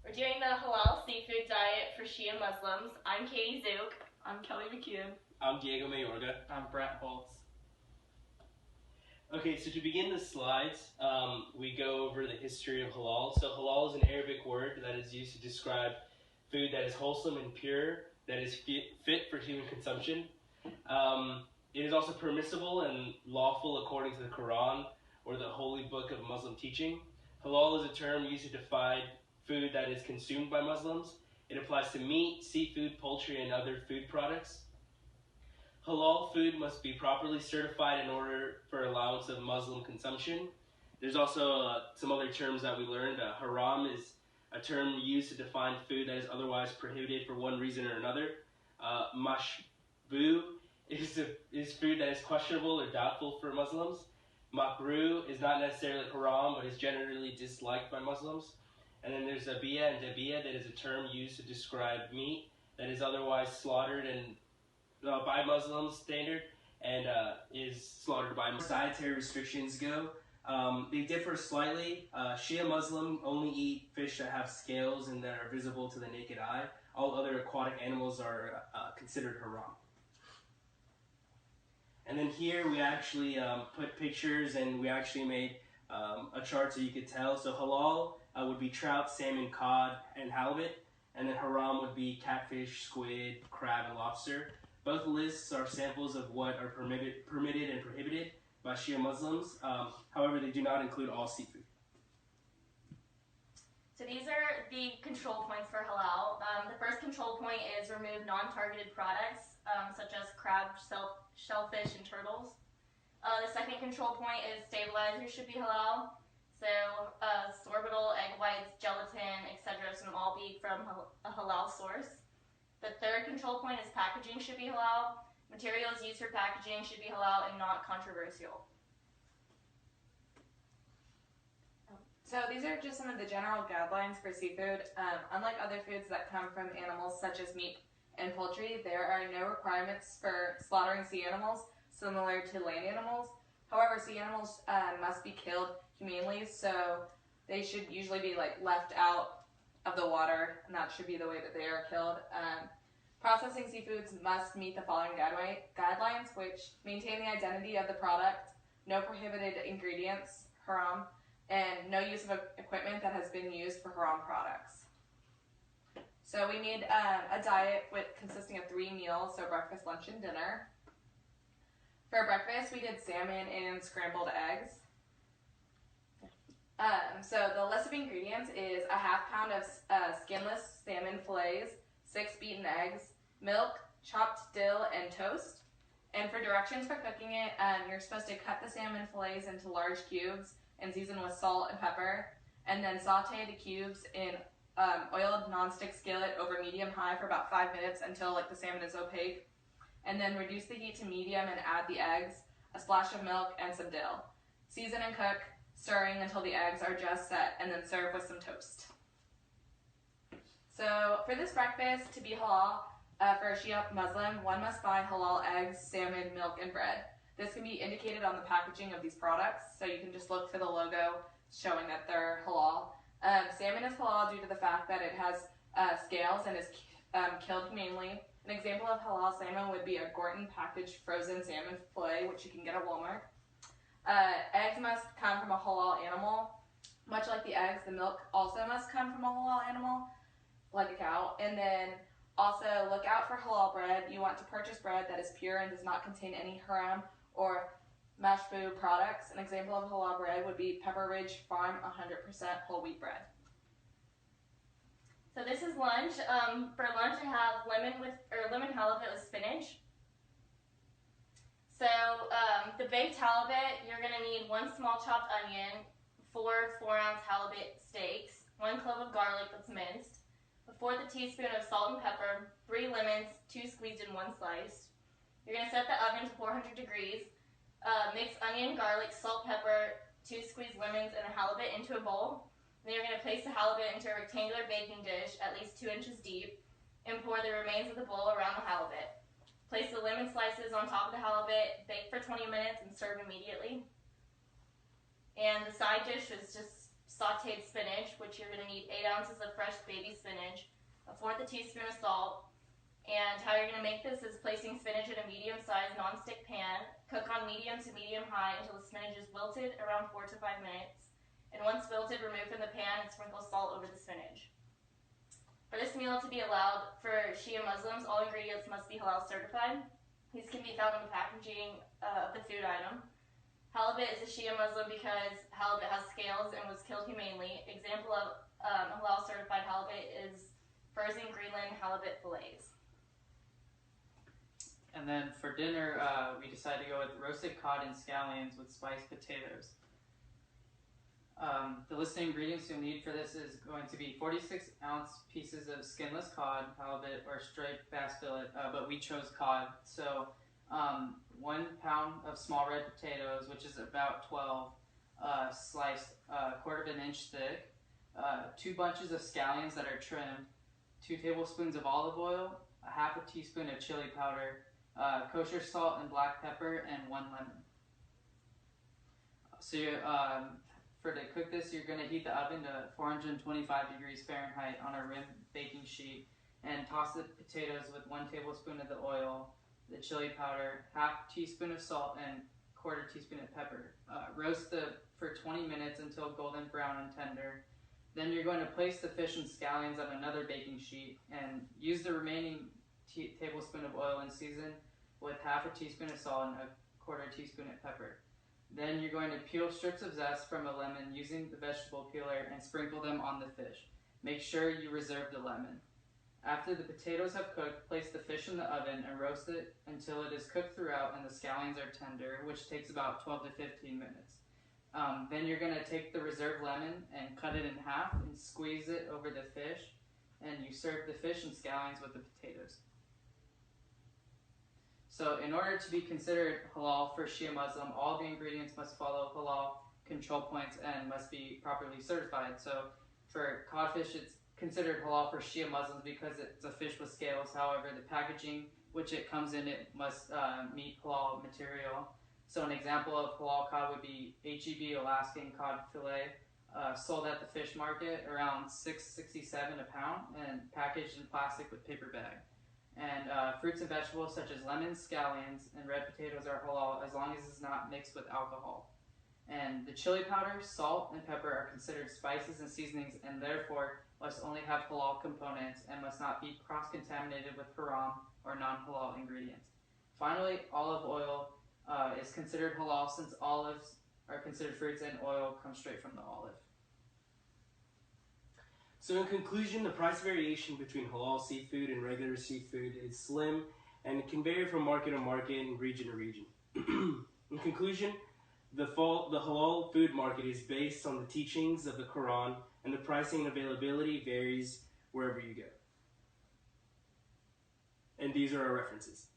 We're doing the halal seafood diet for Shia Muslims. I'm Katie Zook. I'm Kelly McKeon. I'm Diego Mayorga. I'm Brett Holtz. Okay, so to begin the slides, we go over the history of halal. So halal is an Arabic word that is used to describe food that is wholesome and pure, that is fit for human consumption. It is also permissible and lawful according to the Quran or the holy book of Muslim teaching. Halal is a term used to define food that is consumed by Muslims. It applies to meat, seafood, poultry, and other food products. Halal food must be properly certified in order for allowance of Muslim consumption. There's also some other terms that we learned. Haram is a term used to define food that is otherwise prohibited for one reason or another. Mashbu is food that is questionable or doubtful for Muslims. Makruh is not necessarily haram, but is generally disliked by Muslims. And then there's Zabiyah and Dabiyah, that is a term used to describe meat that is otherwise slaughtered and by Muslims standard and is slaughtered by Muslims. Dietary restrictions go. They differ slightly. Shia Muslim only eat fish that have scales and that are visible to the naked eye. All other aquatic animals are considered haram. And then here we actually put pictures, and we actually made a chart so you could tell. So halal would be trout, salmon, cod, and halibut. And then haram would be catfish, squid, crab, and lobster. Both lists are samples of what are permitted and prohibited by Shia Muslims. However, they do not include all seafood. So these are the control points for halal. The first control point is remove non-targeted products, such as crab, shellfish, and turtles. The second control point is stabilizers should be halal. So sorbitol, egg whites, gelatin, etc. should all be from a halal source. The third control point is packaging should be halal. Materials used for packaging should be halal and not controversial. So these are just some of the general guidelines for seafood. Unlike other foods that come from animals such as meat and poultry, there are no requirements for slaughtering sea animals similar to land animals. However, sea animals must be killed humanely, so they should usually be left out of the water, and that should be the way that they are killed. Processing seafoods must meet the following guidelines, which maintain the identity of the product, no prohibited ingredients, haram, and no use of equipment that has been used for haram products. So we need a diet consisting of 3 meals, so breakfast, lunch, and dinner. For breakfast, we did salmon and scrambled eggs. So the list of ingredients is a ½ pound of skinless salmon fillets, 6 beaten eggs, milk, chopped dill, and toast. And for directions for cooking it, you're supposed to cut the salmon fillets into large cubes and season with salt and pepper, and then saute the cubes in oiled nonstick skillet over medium-high for about 5 minutes until the salmon is opaque. And then reduce the heat to medium and add the eggs, a splash of milk, and some dill. Season and cook, stirring until the eggs are just set, and then serve with some toast. So for this breakfast, to be halal, for a Shia Muslim, one must buy halal eggs, salmon, milk, and bread. This can be indicated on the packaging of these products, so you can just look for the logo showing that they're halal. Salmon is halal due to the fact that it has scales and is killed humanely. An example of halal salmon would be a Gorton packaged frozen salmon fillet, which you can get at Walmart. Eggs must come from a halal animal. Much like the eggs, the milk also must come from a halal animal, like a cow. And then also look out for halal bread. You want to purchase bread that is pure and does not contain any haram or mashbu products. An example of halal bread would be Pepper Ridge Farm 100% whole wheat bread. So this is lunch. For lunch, I have lemon halibut with spinach. So the baked halibut, you're going to need 1 small chopped onion, 4 4-ounce halibut steaks, 1 clove of garlic that's minced, a 1/4 teaspoon of salt and pepper, 3 lemons, 2 squeezed and 1 sliced. You're going to set the oven to 400 degrees. Mix onion, garlic, salt, pepper, 2 squeezed lemons, and a halibut into a bowl. Then you're going to place the halibut into a rectangular baking dish at least 2 inches deep and pour the remains of the bowl around the halibut. Place the lemon slices on top of the halibut, bake for 20 minutes, and serve immediately. And the side dish is just sauteed spinach, which you're going to need 8 ounces of fresh baby spinach, a fourth a teaspoon of salt. And how you're going to make this is placing spinach in a medium-sized nonstick pan. Cook on medium to medium-high until the spinach is wilted around 4 to 5 minutes. And once wilted, remove from the pan and sprinkle salt over the spinach. For this meal to be allowed for Shia Muslims, all ingredients must be halal certified. These can be found on the packaging of the food item. Halibut is a Shia Muslim because halibut has scales and was killed humanely. Example of halal certified halibut is frozen Greenland halibut fillets. And then for dinner, we decided to go with roasted cod and scallions with spiced potatoes. The list of ingredients you'll need for this is going to be 46-ounce pieces of skinless cod, halibut, or striped bass fillet, but we chose cod. So 1 pound of small red potatoes, which is about 12, sliced quarter of an inch thick, 2 bunches of scallions that are trimmed, 2 tablespoons of olive oil, a half a teaspoon of chili powder, kosher salt and black pepper, and 1 lemon. So to cook this, you're going to heat the oven to 425 degrees Fahrenheit on a rim baking sheet and toss the potatoes with 1 tablespoon of the oil, the chili powder, half teaspoon of salt, and quarter teaspoon of pepper. Roast for 20 minutes until golden brown and tender. Then you're going to place the fish and scallions on another baking sheet and use the remaining tablespoon of oil and season with half a teaspoon of salt and a quarter teaspoon of pepper. Then you're going to peel strips of zest from a lemon using the vegetable peeler and sprinkle them on the fish. Make sure you reserve the lemon. After the potatoes have cooked, place the fish in the oven and roast it until it is cooked throughout and the scallions are tender, which takes about 12 to 15 minutes. Then you're going to take the reserved lemon and cut it in half and squeeze it over the fish, and you serve the fish and scallions with the potatoes. So in order to be considered halal for Shia Muslim, all the ingredients must follow halal control points and must be properly certified. So for codfish, it's considered halal for Shia Muslims because it's a fish with scales. However, the packaging which it comes in, it must meet halal material. So an example of halal cod would be HEB Alaskan cod fillet, sold at the fish market around $6.67 a pound and packaged in plastic with paper bag. And fruits and vegetables such as lemons, scallions, and red potatoes are halal as long as it's not mixed with alcohol. And the chili powder, salt, and pepper are considered spices and seasonings and therefore must only have halal components and must not be cross-contaminated with haram or non-halal ingredients. Finally, olive oil is considered halal since olives are considered fruits and oil comes straight from the olive. So in conclusion, the price variation between halal seafood and regular seafood is slim and it can vary from market to market and region to region. In conclusion, the halal food market is based on the teachings of the Quran and the pricing and availability varies wherever you go. And these are our references.